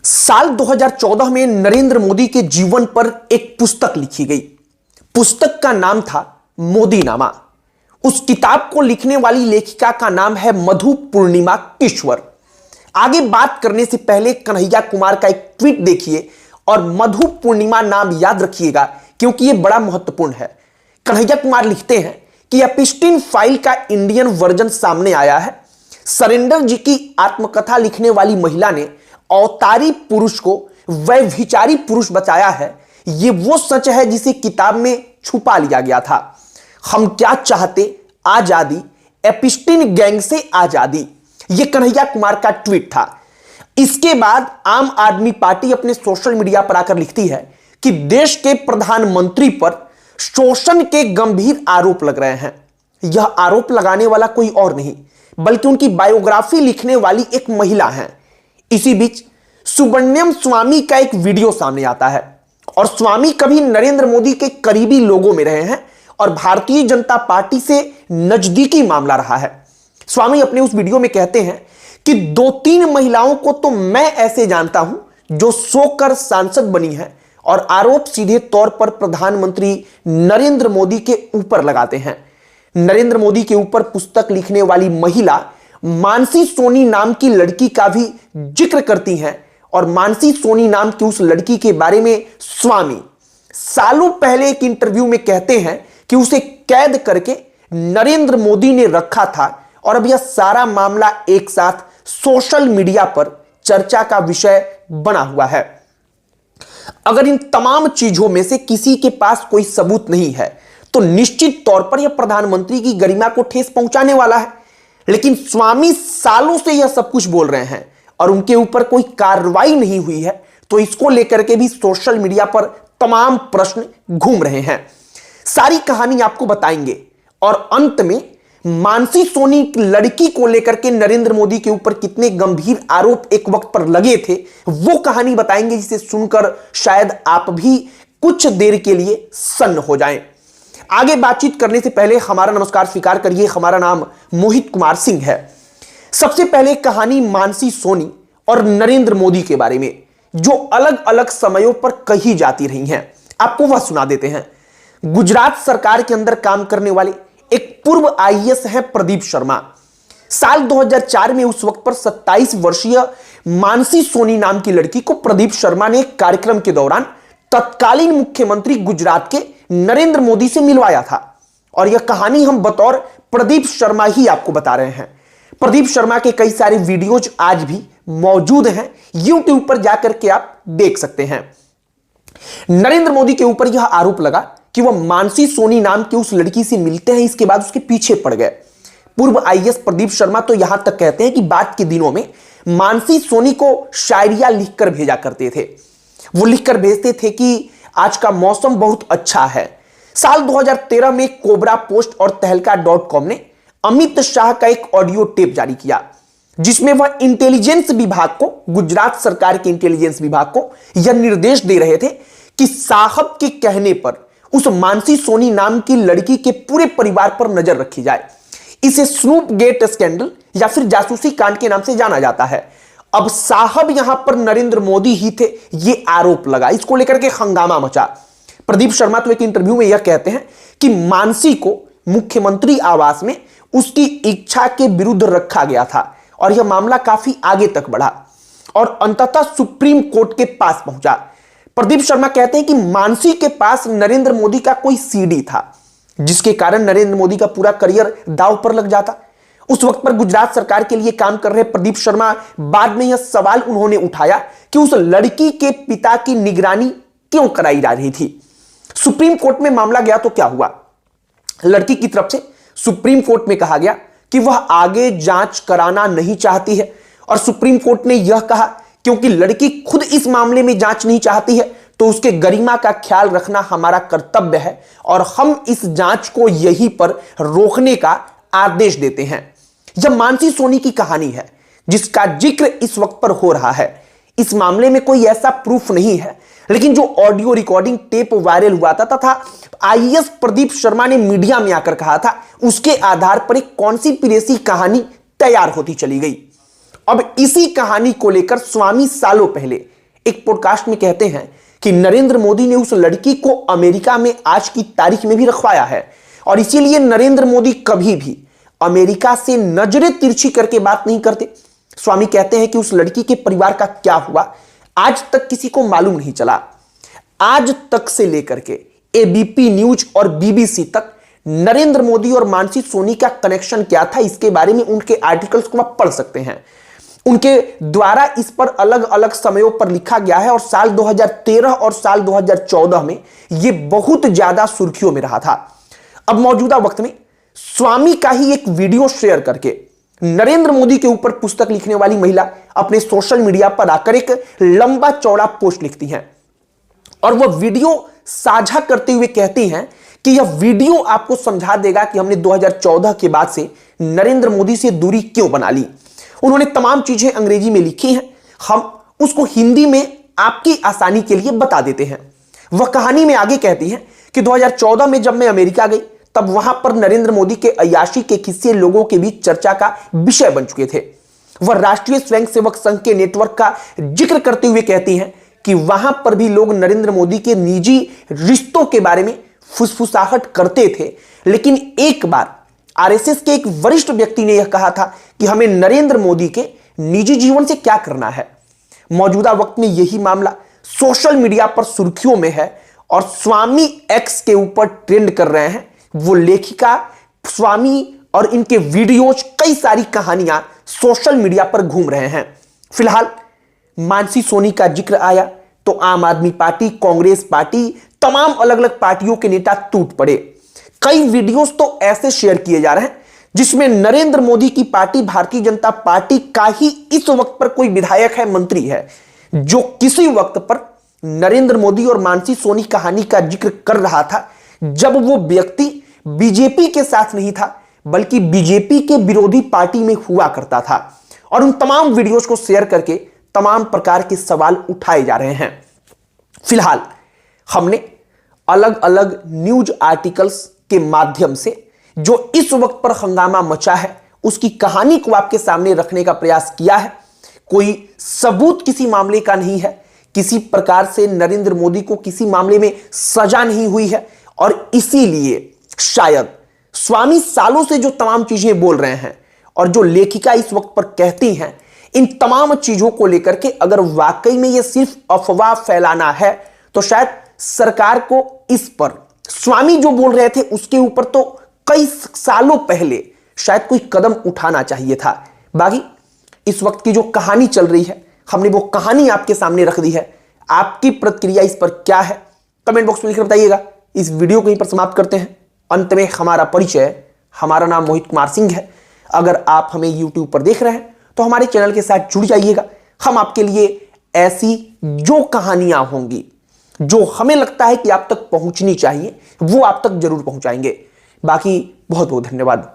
साल 2014 में नरेंद्र मोदी के जीवन पर एक पुस्तक लिखी गई। पुस्तक का नाम था मोदीनामा। उस किताब को लिखने वाली लेखिका का नाम है मधु पूर्णिमा किश्वर। आगे बात करने से पहले कन्हैया कुमार का एक ट्वीट देखिए और मधु पूर्णिमा नाम याद रखिएगा, क्योंकि यह बड़ा महत्वपूर्ण है। कन्हैया कुमार लिखते हैं कि एपिस्टीन फाइल का इंडियन वर्जन सामने आया है। सरेंडर जी की आत्मकथा लिखने वाली महिला ने अवतारी पुरुष को वैभिचारी पुरुष बचाया है। यह वो सच है जिसे किताब में छुपा लिया गया था। हम क्या चाहते, आजादी, एपिस्टीन गैंग से आजादी। यह कन्हैया कुमार का ट्वीट था। इसके बाद आम आदमी पार्टी अपने सोशल मीडिया पर आकर लिखती है कि देश के प्रधानमंत्री पर शोषण के गंभीर आरोप लग रहे हैं। यह आरोप लगाने वाला कोई और नहीं बल्कि उनकी बायोग्राफी लिखने वाली एक महिला है। इसी बीच सुब्रमण्यम स्वामी का एक वीडियो सामने आता है और स्वामी कभी नरेंद्र मोदी के करीबी लोगों में रहे हैं और भारतीय जनता पार्टी से नजदीकी मामला रहा है। स्वामी अपने उस वीडियो में कहते हैं कि 2-3 महिलाओं को तो मैं ऐसे जानता हूं जो सोकर सांसद बनी है और आरोप सीधे तौर पर प्रधानमंत्री नरेंद्र मोदी के ऊपर लगाते हैं। नरेंद्र मोदी के ऊपर पुस्तक लिखने वाली महिला मानसी सोनी नाम की लड़की का भी जिक्र करती हैं और मानसी सोनी नाम की उस लड़की के बारे में स्वामी सालों पहले एक इंटरव्यू में कहते हैं कि उसे कैद करके नरेंद्र मोदी ने रखा था और अब यह सारा मामला एक साथ सोशल मीडिया पर चर्चा का विषय बना हुआ है। अगर इन तमाम चीजों में से किसी के पास कोई सबूत नहीं है तो निश्चित तौर पर यह प्रधानमंत्री की गरिमा को ठेस पहुंचाने वाला है। लेकिन स्वामी सालों से यह सब कुछ बोल रहे हैं और उनके ऊपर कोई कार्रवाई नहीं हुई है, तो इसको लेकर के भी सोशल मीडिया पर तमाम प्रश्न घूम रहे हैं। सारी कहानी आपको बताएंगे और अंत में मानसी सोनी लड़की को लेकर के नरेंद्र मोदी के ऊपर कितने गंभीर आरोप एक वक्त पर लगे थे वो कहानी बताएंगे, जिसे सुनकर शायद आप भी कुछ देर के लिए सन्न हो जाएं। आगे बातचीत करने से पहले हमारा नमस्कार स्वीकार करिए। हमारा नाम मोहित कुमार सिंह है। सबसे पहले कहानी मानसी सोनी और नरेंद्र मोदी के बारे में, जो अलग अलग समयों पर कही जाती रही हैं, आपको वह सुना देते हैं। गुजरात सरकार के अंदर काम करने वाले एक पूर्व आईएएस हैं प्रदीप शर्मा। साल 2004 में उस वक्त पर 27 वर्षीय मानसी सोनी नाम की लड़की को प्रदीप शर्मा ने एक कार्यक्रम के दौरान तत्कालीन मुख्यमंत्री गुजरात के नरेंद्र मोदी से मिलवाया था। और यह कहानी हम बतौर प्रदीप शर्मा ही आपको बता रहे हैं। प्रदीप शर्मा के कई सारे वीडियोज आज भी मौजूद हैं, यूट्यूब पर जाकर के आप देख सकते हैं। नरेंद्र मोदी के ऊपर यह आरोप लगा कि वह मानसी सोनी नाम की उस लड़की से मिलते हैं, इसके बाद उसके पीछे पड़ गए। पूर्व आईएएस प्रदीप शर्मा तो यहां तक कहते हैं कि बाद के दिनों में मानसी सोनी को शायरिया लिखकर भेजा करते थे। वो लिखकर भेजते थे कि आज का मौसम बहुत अच्छा है। साल 2013 में कोबरा पोस्ट और तहलका.com ने अमित शाह का एक ऑडियो टेप जारी किया, जिसमें वह इंटेलिजेंस विभाग को, गुजरात सरकार के इंटेलिजेंस विभाग को यह निर्देश दे रहे थे कि साहब के कहने पर उस मानसी सोनी नाम की लड़की के पूरे परिवार पर नजर रखी जाए। इसे स्नूप गेट स्कैंडल या फिर जासूसी कांड के नाम से जाना जाता है। अब साहब यहां पर नरेंद्र मोदी ही थे, यह आरोप लगा। इसको लेकर के हंगामा मचा। प्रदीप शर्मा तो एक इंटरव्यू में यह कहते हैं कि मानसी को मुख्यमंत्री आवास में उसकी इच्छा के विरुद्ध रखा गया था और यह मामला काफी आगे तक बढ़ा और अंततः सुप्रीम कोर्ट के पास पहुंचा। प्रदीप शर्मा कहते हैं कि मानसी के पास नरेंद्र मोदी का कोई सीडी था, जिसके कारण नरेंद्र मोदी का पूरा करियर दांव पर लग जाता। उस वक्त पर गुजरात सरकार के लिए काम कर रहे प्रदीप शर्मा बाद में यह सवाल उन्होंने उठाया कि उस लड़की के पिता की निगरानी क्यों कराई जा रही थी। सुप्रीम कोर्ट में मामला गया तो क्या हुआ? लड़की की तरफ से सुप्रीम कोर्ट में कहा गया कि वह आगे जांच कराना नहीं चाहती है और सुप्रीम कोर्ट ने यह कहा क्योंकि लड़की खुद इस मामले में जांच नहीं चाहती है तो उसके गरिमा का ख्याल रखना हमारा कर्तव्य है और हम इस जांच को यहीं पर रोकने का आदेश देते हैं। यह मानसी सोनी की कहानी है जिसका जिक्र इस वक्त पर हो रहा है। इस मामले में कोई ऐसा प्रूफ नहीं है, लेकिन जो ऑडियो रिकॉर्डिंग टेप वायरल हुआ था तथा आईएएस प्रदीप शर्मा ने मीडिया में आकर कहा था, उसके आधार पर एक कॉन्स्पिरेसी कहानी तैयार होती चली गई। अब इसी कहानी को लेकर स्वामी सालों पहले एक पॉडकास्ट में कहते हैं कि नरेंद्र मोदी ने उस लड़की को अमेरिका में आज की तारीख में भी रखवाया है और इसीलिए नरेंद्र मोदी कभी भी अमेरिका से नजरें तिरछी करके बात नहीं करते। स्वामी कहते हैं कि उस लड़की के परिवार का क्या हुआ आज तक किसी को मालूम नहीं चला। आज तक से लेकर के एबीपी न्यूज और बीबीसी तक नरेंद्र मोदी और मानसी सोनी का कनेक्शन क्या था, इसके बारे में उनके आर्टिकल्स को आप पढ़ सकते हैं। उनके द्वारा इस पर अलग अलग समयों पर लिखा गया है और साल 2013 और साल 2014 में यह बहुत ज्यादा सुर्खियों में रहा था। अब मौजूदा वक्त में स्वामी का ही एक वीडियो शेयर करके नरेंद्र मोदी के ऊपर पुस्तक लिखने वाली महिला अपने सोशल मीडिया पर आकर एक लंबा चौड़ा पोस्ट लिखती हैं और वह वीडियो साझा करते हुए कहती हैं कि यह वीडियो आपको समझा देगा कि हमने 2014 के बाद से नरेंद्र मोदी से दूरी क्यों बना ली। उन्होंने तमाम चीजें अंग्रेजी में लिखी हैं, हम उसको हिंदी में आपकी आसानी के लिए बता देते हैं। वह कहानी में आगे कहती हैं कि 2014 में जब मैं अमेरिका गई तब वहां पर नरेंद्र मोदी के अय्याशी के किस्से लोगों के बीच चर्चा का विषय बन चुके थे। वह राष्ट्रीय स्वयंसेवक संघ के नेटवर्क का जिक्र करते हुए कहती हैं कि वहां पर भी लोग नरेंद्र मोदी के निजी रिश्तों के बारे में फुसफुसाहट करते थे, लेकिन एक बार आरएसएस के एक वरिष्ठ व्यक्ति ने यह कहा था कि हमें नरेंद्र मोदी के निजी जीवन से क्या करना है। मौजूदा वक्त में यही मामला सोशल मीडिया पर सुर्खियों में है और स्वामी एक्स के ऊपर ट्रेंड कर रहे हैं। वो लेखिका स्वामी और इनके वीडियोज, कई सारी कहानियां सोशल मीडिया पर घूम रहे हैं। फिलहाल मानसी सोनी का जिक्र आया तो आम आदमी पार्टी, कांग्रेस पार्टी, तमाम अलग अलग पार्टियों के नेता टूट पड़े। कई वीडियोस तो ऐसे शेयर किए जा रहे हैं जिसमें नरेंद्र मोदी की पार्टी भारतीय जनता पार्टी का ही इस वक्त पर कोई विधायक है, मंत्री है, जो किसी वक्त पर नरेंद्र मोदी और मानसी सोनी कहानी का जिक्र कर रहा था जब वो व्यक्ति बीजेपी के साथ नहीं था बल्कि बीजेपी के विरोधी पार्टी में हुआ करता था। और उन तमाम वीडियोस को शेयर करके तमाम प्रकार के सवाल उठाए जा रहे हैं। फिलहाल हमने अलग अलग न्यूज आर्टिकल्स के माध्यम से जो इस वक्त पर हंगामा मचा है उसकी कहानी को आपके सामने रखने का प्रयास किया है। कोई सबूत किसी मामले का नहीं है, किसी प्रकार से नरेंद्र मोदी को किसी मामले में सजा नहीं हुई है और इसीलिए शायद स्वामी सालों से जो तमाम चीजें बोल रहे हैं और जो लेखिका इस वक्त पर कहती हैं, इन तमाम चीजों को लेकर के अगर वाकई में यह सिर्फ अफवाह फैलाना है तो शायद सरकार को इस पर स्वामी जो बोल रहे थे उसके ऊपर तो कई सालों पहले शायद कोई कदम उठाना चाहिए था। बाकी इस वक्त की जो कहानी चल रही है, हमने वो कहानी आपके सामने रख दी है। आपकी प्रतिक्रिया इस पर क्या है कमेंट बॉक्स में लिखकर बताइएगा। इस वीडियो को यहीं पर समाप्त करते हैं। अंत में हमारा परिचय, हमारा नाम मोहित कुमार सिंह है। अगर आप हमें YouTube पर देख रहे हैं तो हमारे चैनल के साथ जुड़ जाइएगा। हम आपके लिए ऐसी जो कहानियां होंगी जो हमें लगता है कि आप तक पहुंचनी चाहिए वो आप तक जरूर पहुंचाएंगे। बाकी बहुत बहुत धन्यवाद।